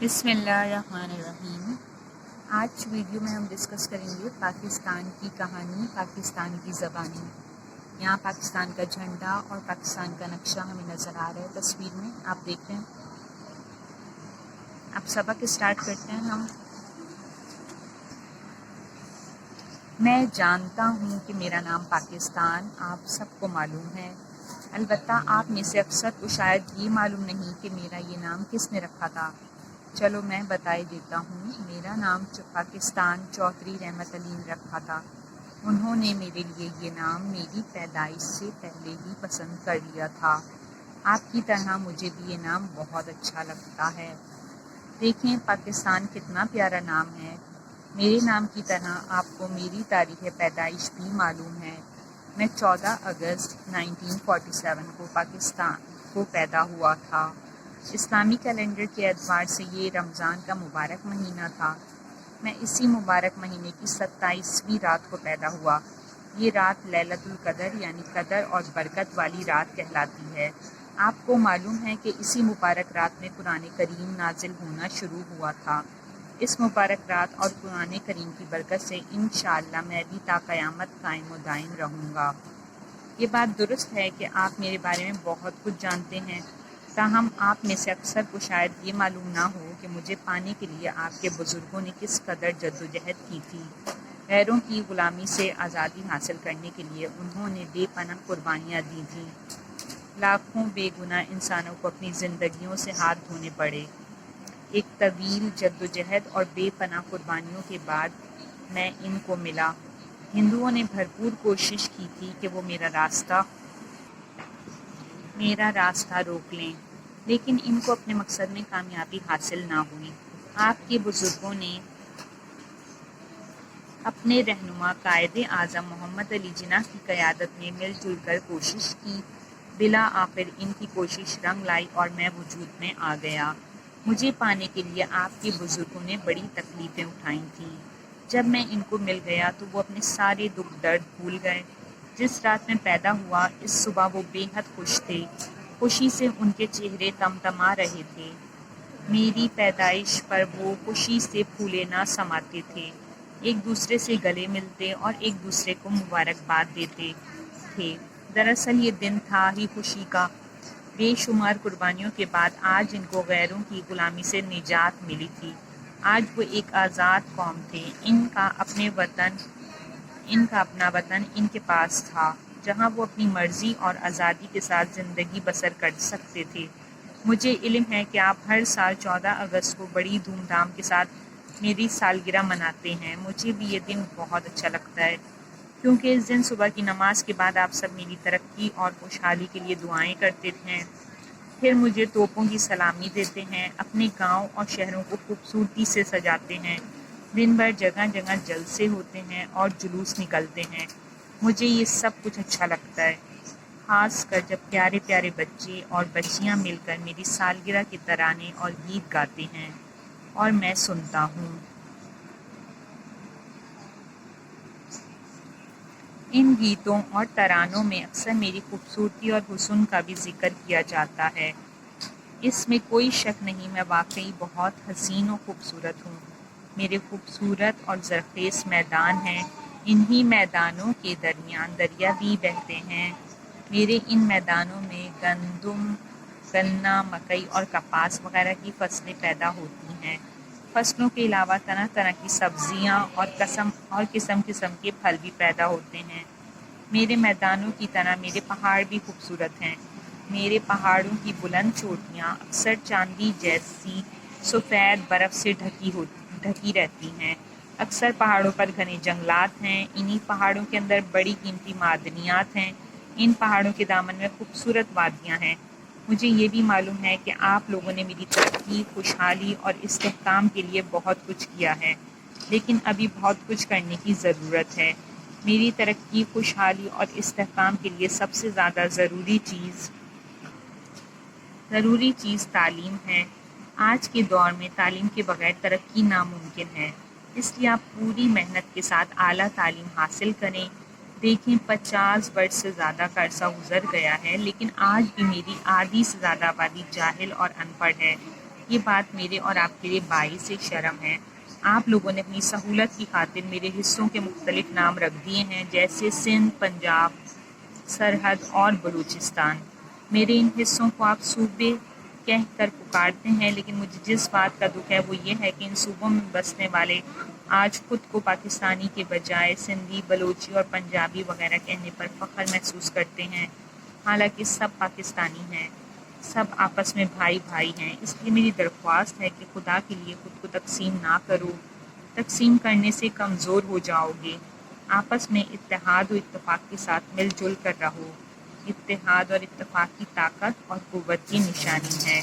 بسم اللہ الرحمن الرحیم۔ آج ویڈیو میں ہم ڈسکس کریں گے پاکستان کی کہانی، پاکستان کی زبانی۔ یہاں پاکستان کا جھنڈا اور پاکستان کا نقشہ ہمیں نظر آ رہا ہے تصویر میں، آپ دیکھ رہے ہیں۔ اب سبق اسٹارٹ کرتے ہیں ہم۔ میں جانتا ہوں کہ میرا نام پاکستان آپ سب کو معلوم ہے، البتہ آپ میں سے اکثر کو شاید یہ معلوم نہیں کہ میرا یہ نام کس نے رکھا تھا۔ چلو میں بتائی دیتا ہوں۔ میرا نام پاکستان چودھری رحمت علی نے رکھا تھا۔ انہوں نے میرے لیے یہ نام میری پیدائش سے پہلے ہی پسند کر لیا تھا۔ آپ کی طرح مجھے بھی یہ نام بہت اچھا لگتا ہے۔ دیکھیں پاکستان کتنا پیارا نام ہے۔ میرے نام کی طرح آپ کو میری تاریخ پیدائش بھی معلوم ہے۔ میں 14 اگست 1947 کو پاکستان کو پیدا ہوا تھا۔ اسلامی کیلنڈر کے اعتبار سے یہ رمضان کا مبارک مہینہ تھا۔ میں اسی مبارک مہینے کی 27ویں رات کو پیدا ہوا۔ یہ رات لیلۃ القدر یعنی قدر اور برکت والی رات کہلاتی ہے۔ آپ کو معلوم ہے کہ اسی مبارک رات میں قرآن کریم نازل ہونا شروع ہوا تھا۔ اس مبارک رات اور قرآن کریم کی برکت سے انشاءاللہ میں بھی تا قیامت قائم و دائم رہوں گا۔ یہ بات درست ہے کہ آپ میرے بارے میں بہت کچھ جانتے ہیں، تاہم آپ میں سے اکثر کو شاید یہ معلوم نہ ہو کہ مجھے پانے کے لیے آپ کے بزرگوں نے کس قدر جدوجہد کی تھی۔ غیروں کی غلامی سے آزادی حاصل کرنے کے لیے انہوں نے بے پناہ قربانیاں دی تھیں۔ لاکھوں بے گناہ انسانوں کو اپنی زندگیوں سے ہاتھ دھونے پڑے۔ ایک طویل جدوجہد اور بے پناہ قربانیوں کے بعد میں ان کو ملا۔ ہندوؤں نے بھرپور کوشش کی تھی کہ وہ میرا راستہ روک لیں، لیکن ان کو اپنے مقصد میں کامیابی حاصل نہ ہوئی۔ آپ کے بزرگوں نے اپنے رہنما قائد اعظم محمد علی جناح کی قیادت میں مل جل کر کوشش کی۔ بالآخر ان کی کوشش رنگ لائی اور میں وجود میں آ گیا۔ مجھے پانے کے لیے آپ کے بزرگوں نے بڑی تکلیفیں اٹھائی تھیں۔ جب میں ان کو مل گیا تو وہ اپنے سارے دکھ درد بھول گئے۔ جس رات میں پیدا ہوا اس صبح وہ بے حد خوش تھے۔ خوشی سے ان کے چہرے تمتما رہے تھے۔ میری پیدائش پر وہ خوشی سے پھولے نہ سماتے تھے۔ ایک دوسرے سے گلے ملتے اور ایک دوسرے کو مبارکباد دیتے تھے۔ دراصل یہ دن تھا ہی خوشی کا۔ بے شمار قربانیوں کے بعد آج ان کو غیروں کی غلامی سے نجات ملی تھی۔ آج وہ ایک آزاد قوم تھے۔ ان کا اپنا وطن ان کے پاس تھا، جہاں وہ اپنی مرضی اور آزادی کے ساتھ زندگی بسر کر سکتے تھے۔ مجھے علم ہے کہ آپ ہر سال 14 اگست کو بڑی دھوم دھام کے ساتھ میری سالگرہ مناتے ہیں۔ مجھے بھی یہ دن بہت اچھا لگتا ہے، کیونکہ اس دن صبح کی نماز کے بعد آپ سب میری ترقی اور خوشحالی کے لیے دعائیں کرتے ہیں، پھر مجھے توپوں کی سلامی دیتے ہیں، اپنے گاؤں اور شہروں کو خوبصورتی سے سجاتے ہیں، دن بھر جگہ جگہ جلسے ہوتے ہیں اور جلوس نکلتے ہیں۔ مجھے یہ سب کچھ اچھا لگتا ہے، خاص کر جب پیارے پیارے بچے اور بچیاں مل کر میری سالگرہ کے ترانے اور گیت گاتے ہیں اور میں سنتا ہوں۔ ان گیتوں اور ترانوں میں اکثر میری خوبصورتی اور حسن کا بھی ذکر کیا جاتا ہے۔ اس میں کوئی شک نہیں، میں واقعی بہت حسین و خوبصورت ہوں۔ میرے خوبصورت اور زرخیز میدان ہیں، انہی میدانوں کے درمیان دریا بھی بہتے ہیں۔ میرے ان میدانوں میں گندم، گنا، مکئی اور کپاس وغیرہ کی فصلیں پیدا ہوتی ہیں۔ فصلوں کے علاوہ طرح طرح کی سبزیاں اور قسم قسم کے پھل بھی پیدا ہوتے ہیں۔ میرے میدانوں کی طرح میرے پہاڑ بھی خوبصورت ہیں۔ میرے پہاڑوں کی بلند چوٹیاں اکثر چاندی جیسی سفید برف سے ڈھکی رہتی ہیں۔ اکثر پہاڑوں پر گھنے جنگلات ہیں۔ انہی پہاڑوں کے اندر بڑی قیمتی معدنیات ہیں۔ ان پہاڑوں کے دامن میں خوبصورت وادیاں ہیں۔ مجھے یہ بھی معلوم ہے کہ آپ لوگوں نے میری ترقی، خوشحالی اور استحکام کے لیے بہت کچھ کیا ہے، لیکن ابھی بہت کچھ کرنے کی ضرورت ہے۔ میری ترقی، خوشحالی اور استحکام کے لیے سب سے زیادہ ضروری چیز تعلیم ہے۔ آج کے دور میں تعلیم کے بغیر ترقی ناممکن ہے، اس لیے آپ پوری محنت کے ساتھ اعلیٰ تعلیم حاصل کریں۔ دیکھیں 50 برس سے زیادہ کا عرصہ گزر گیا ہے، لیکن آج بھی میری آدھی سے زیادہ آبادی جاہل اور ان پڑھ ہے۔ یہ بات میرے اور آپ کے لیے باعث شرم ہے۔ آپ لوگوں نے اپنی سہولت کی خاطر میرے حصوں کے مختلف نام رکھ دیے ہیں، جیسے سندھ، پنجاب، سرحد اور بلوچستان۔ میرے ان حصوں کو آپ صوبے کہہ کر پکارتے ہیں، لیکن مجھے جس بات کا دکھ ہے وہ یہ ہے کہ ان صوبوں میں بسنے والے آج خود کو پاکستانی کے بجائے سندھی، بلوچی اور پنجابی وغیرہ کہنے پر فخر محسوس کرتے ہیں، حالانکہ سب پاکستانی ہیں، سب آپس میں بھائی بھائی ہیں۔ اس لیے میری درخواست ہے کہ خدا کے لیے خود کو تقسیم نہ کرو، تقسیم کرنے سے کمزور ہو جاؤ گے۔ آپس میں اتحاد و اتفاق کے ساتھ مل جل کر رہو۔ اتحاد اور اتفاق کی طاقت اور قوت کی نشانی ہے۔